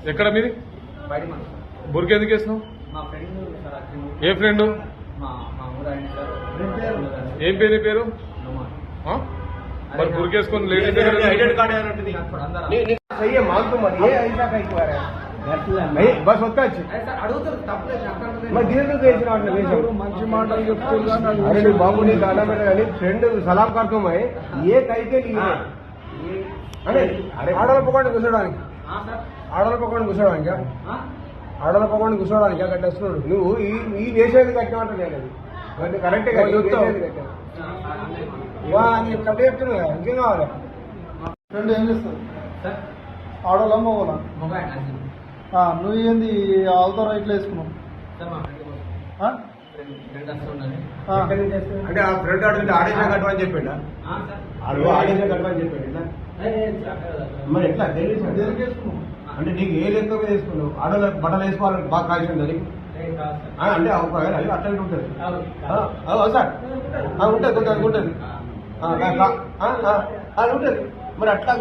ఎక్కడ మీది? బుర్కి ఎందుకు వేసినావు? మా ఫ్రెండ్ సార్. ఏ ఫ్రెండ్? మా ఊరు ఆయన సార్. ఏం పేరు? పేరు మరి బుర్కేసుకొని లేడీస్ ఐడెంటి కార్ड सही है मान तो मत ये ऐसा कहीं हुआ है नहीं बस होता है ऐसा అడుగుతారు తప్పలేదు मैं धीरे धीरे వేసిన వాటిని వేసాం మంచి మాటలు చెప్తున్నా अरे नी बाबू नी गाना में गानी फ्रेंड सलाम करता हूं मैं ये कहीं के लिए अरे ఆడల పకోడీ కూర్చోడానికి ఆడల పకోడీ కూర్చోడానికి ఆడల పకోడీ కూర్చోడానికి కట్టేస్తున్నాడు నువ్వు ఈ వేసేది కట్టినట్టు నేను అది కరెక్టే కదా వేసేది కట్టాను వా నీ కట్టే చెప్తున్నా ఇంకేం కావాలి ఫ్రెండ్ ఏం చేస్తారు ఆడోలా మగోలా నువ్వు ఏంది ఆల్తో రైట్లో వేసుకున్నావు అంటే ఆ ఫ్రెండ్ అడుగుతుంటే ఆడేసిన కట్టమని చెప్పాడు ఆడేసిన కట్టమని చెప్పాడు మరి ఎట్లా దేనికి వేసుకున్నావు అంటే నీకు ఏ లెక్క మీద వేసుకున్నావు ఆడోళ్ళ బట్టలు వేసుకోవాలని బాగా కాల్సింది అది అంటే అది అట్లా ఉంటుంది సార్ ఉంటుంది ఉంటుంది ఉంటుంది మరి అట్లా